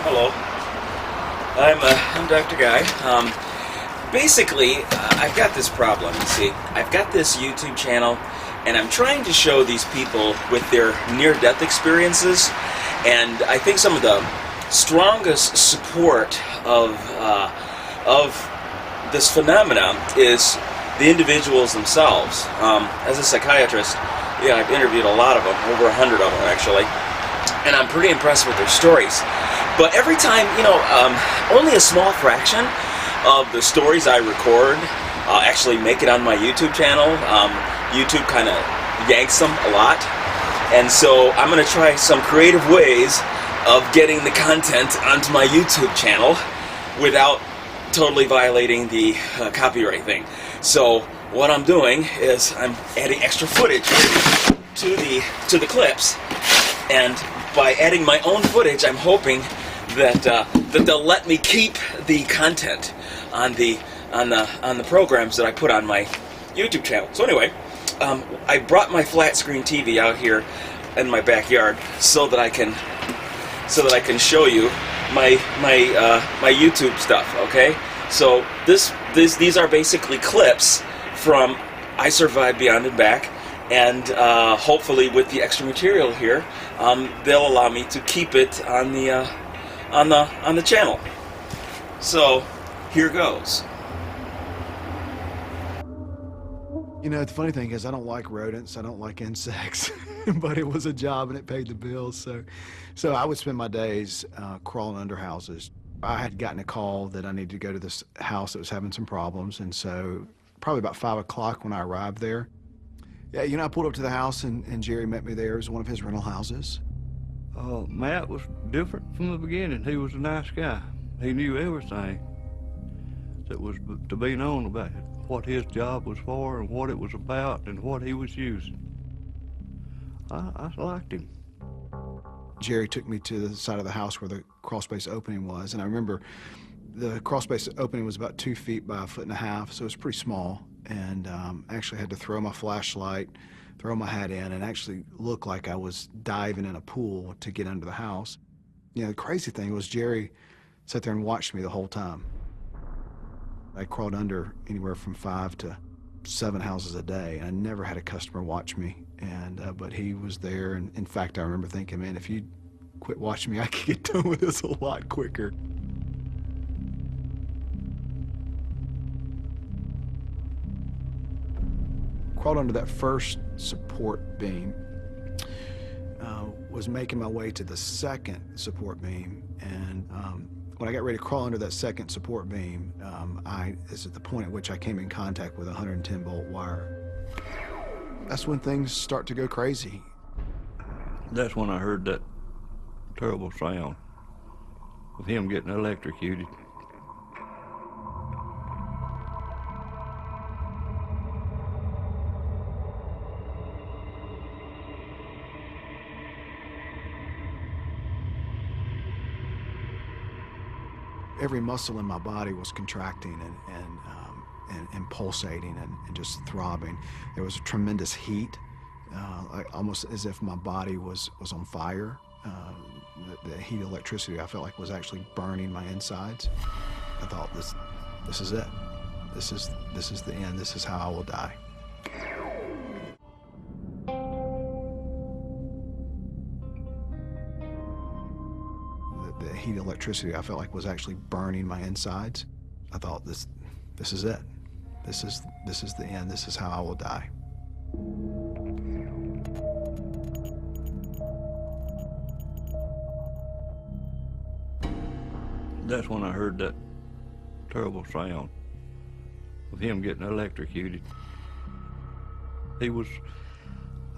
Hello. I'm Dr. Guy. Basically, I've got this problem. You see, I've got this YouTube channel, and I'm trying to show these people with their near-death experiences, and I think some of the strongest support of this phenomena is the individuals themselves. As a psychiatrist, I've interviewed a lot of them, over 100 of them actually, and I'm pretty impressed with their stories. But every time, only a small fraction of the stories I record actually make it on my YouTube channel. YouTube kind of yanks them a lot. And so I'm going to try some creative ways of getting the content onto my YouTube channel without totally violating the copyright thing. So what I'm doing is I'm adding extra footage to the clips, and by adding my own footage, I'm hoping that they'll let me keep the content on the programs that I put on my YouTube channel. So anyway, I brought my flat screen TV out here in my backyard so that I can show you my YouTube stuff. Okay, so these are basically clips from I Survived Beyond and Back, and hopefully with the extra material here, they'll allow me to keep it on the channel. So here goes. The funny thing is I don't like rodents, I don't like insects, but it was a job and it paid the bills, so I would spend my days crawling under houses. I had gotten a call that I needed to go to this house that was having some problems, and so probably about 5 o'clock when I arrived there. Yeah, I pulled up to the house and Jerry met me there. It was one of his rental houses. Matt was different from the beginning. He was a nice guy. He knew everything that was to be known about it, what his job was for and what it was about and what he was using. I liked him. Jerry took me to the side of the house where the crawl space opening was, and I remember the crawl space opening was about 2 feet by 1.5 feet, so it was pretty small, and I actually had to throw my flashlight, throw my hat in, and actually look like I was diving in a pool to get under the house. The crazy thing was Jerry sat there and watched me the whole time. I crawled under anywhere from 5 to 7 houses a day, and I never had a customer watch me, but he was there, and in fact I remember thinking, man, if you quit watching me, I could get done with this a lot quicker. Crawled under that first support beam, was making my way to the second support beam, and when I got ready to crawl under that second support beam, is at the point at which I came in contact with a 110-volt wire. That's when things start to go crazy. That's when I heard that terrible sound of him getting electrocuted. Every muscle in my body was contracting and pulsating and just throbbing. There was a tremendous heat, almost as if my body was on fire. The heat, electricity, I felt like was actually burning my insides. I thought, this is it. This is the end. This is how I will die. The heat, electricity, I felt like was actually burning my insides. I thought, this is it. This is the end. This is how I will die. That's when I heard that terrible sound of him getting electrocuted. He was,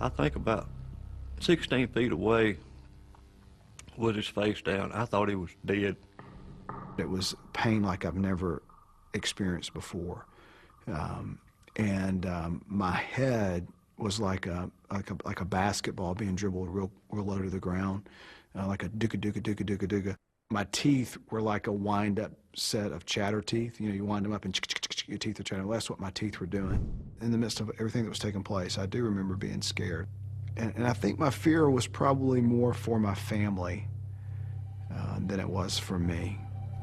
I think, about 16 feet away with his face down. I thought he was dead. It was pain like I've never experienced before. My head was like a basketball being dribbled real low to the ground, like a dooka. My teeth were like a wind-up set of chatter teeth. You wind them up and your teeth are chattering. Well, that's what my teeth were doing. In the midst of everything that was taking place, I do remember being scared. And I think my fear was probably more for my family than it was for me,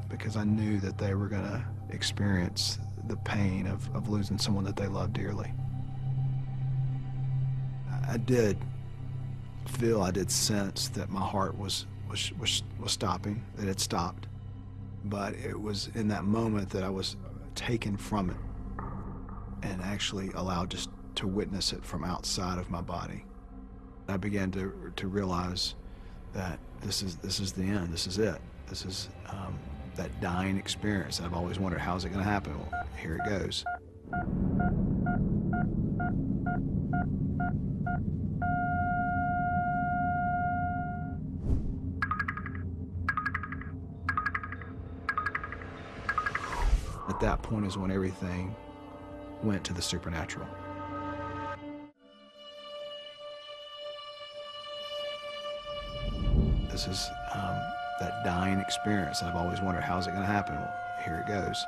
because I knew that they were going to experience the pain of losing someone that they loved dearly. I did sense that my heart was stopping, that it stopped. But it was in that moment that I was taken from it and actually allowed just to witness it from outside of my body. I began to realize that this is the end. This is it. This is that dying experience. I've always wondered, how's it going to happen? Well, here it goes. At that point is when everything went to the supernatural. This is that dying experience. I've always wondered, how's it going to happen? Well, here it goes.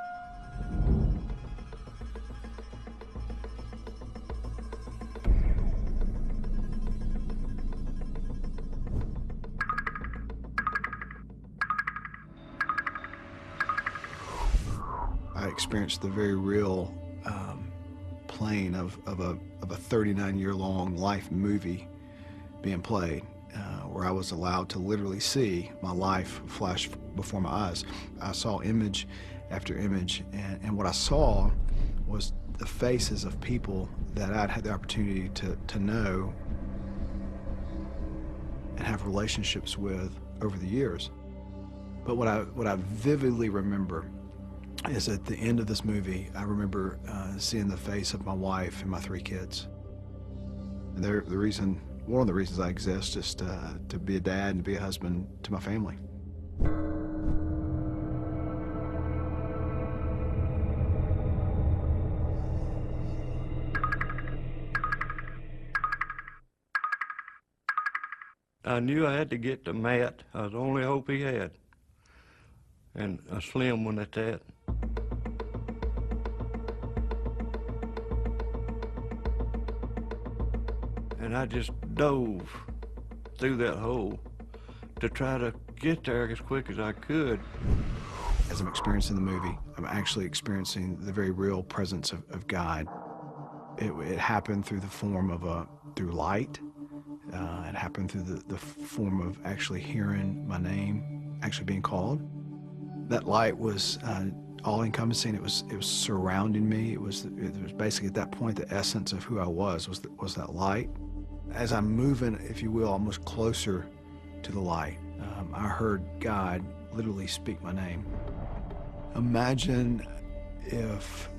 I experienced the very real playing of a 39-year-long life movie being played, where I was allowed to literally see my life flash before my eyes. I saw image after image, and what I saw was the faces of people that I'd had the opportunity to know and have relationships with over the years. But what I vividly remember is at the end of this movie, I remember seeing the face of my wife and my 3 kids. And one of the reasons I exist is to be a dad and to be a husband to my family. I knew I had to get to Matt. I was the only hope he had. And a slim one at that. And I just dove through that hole to try to get there as quick as I could. As I'm experiencing the movie, I'm actually experiencing the very real presence of God. It happened through the form of through light. It happened through the form of actually hearing my name actually being called. That light was all-encompassing. It was surrounding me. It was basically at that point the essence of who I was that light. As I'm moving, if you will, almost closer to the light, I heard God literally speak my name. Imagine if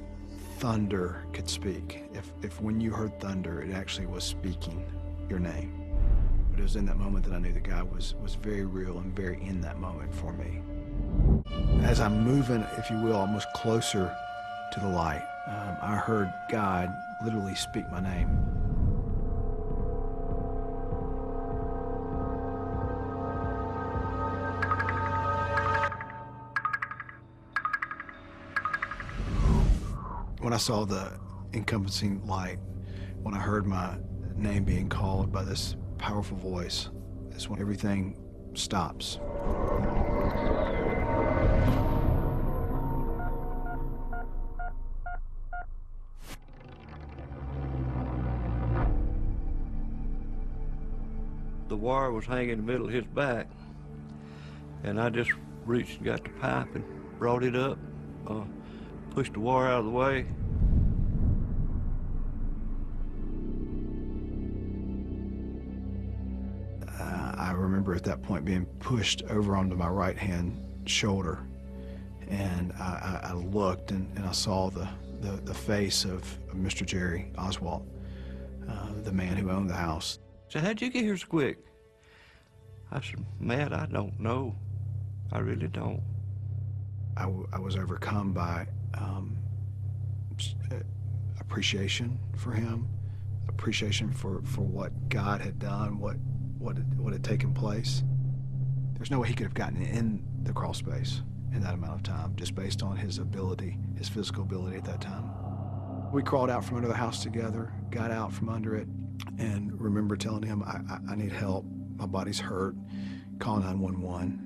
thunder could speak. If when you heard thunder, it actually was speaking your name. But it was in that moment that I knew that God was very real and very in that moment for me. As I'm moving, if you will, almost closer to the light, I heard God literally speak my name. When I saw the encompassing light, when I heard my name being called by this powerful voice, is when everything stops. The wire was hanging in the middle of his back, and I just reached and got the pipe and brought it up, pushed the wire out of the way. I remember at that point being pushed over onto my right-hand shoulder, and I looked and I saw the face of Mr. Jerry Oswalt, the man who owned the house. So how'd you get here so quick? I said, Matt, I don't know. I really don't. I was overcome by appreciation for him, appreciation for what God had done, what had taken place. There's no way he could have gotten in the crawl space in that amount of time, just based on his ability, his physical ability at that time. We crawled out from under the house together, got out from under it, and remember telling him, I need help, my body's hurt, call 911.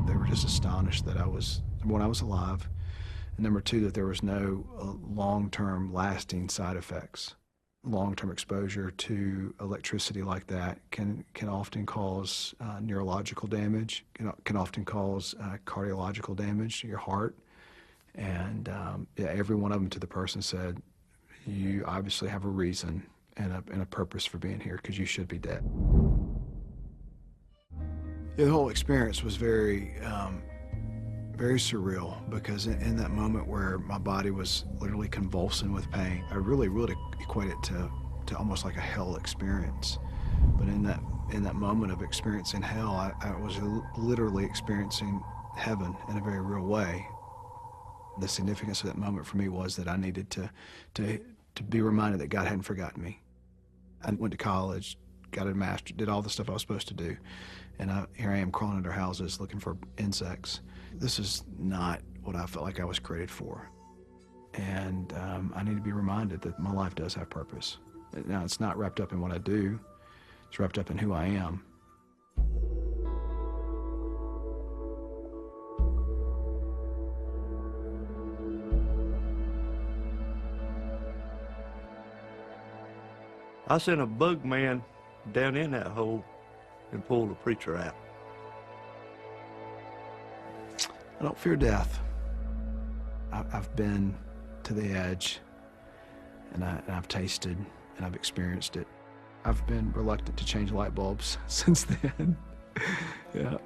They were just astonished that I was, one, I was alive, and number two, that there was no long-term lasting side effects. Long-term exposure to electricity like that can often cause neurological damage, can often cause cardiological damage to your heart. And yeah, every one of them to the person said, you obviously have a reason and a purpose for being here, because you should be dead. Yeah, the whole experience was very surreal, because in that moment where my body was literally convulsing with pain, I really would equate it to almost like a hell experience. But in that moment of experiencing hell, I was literally experiencing heaven in a very real way. The significance of that moment for me was that I needed to be reminded that God hadn't forgotten me. I went to college, got a master's, did all the stuff I was supposed to do, and here I am crawling under houses looking for insects. This is not what I felt like I was created for. And I need to be reminded that my life does have purpose. Now, it's not wrapped up in what I do, it's wrapped up in who I am. I sent a bug man down in that hole and pulled the preacher out. I don't fear death. I've been to the edge, and I've tasted, and I've experienced it. I've been reluctant to change light bulbs since then. Yeah.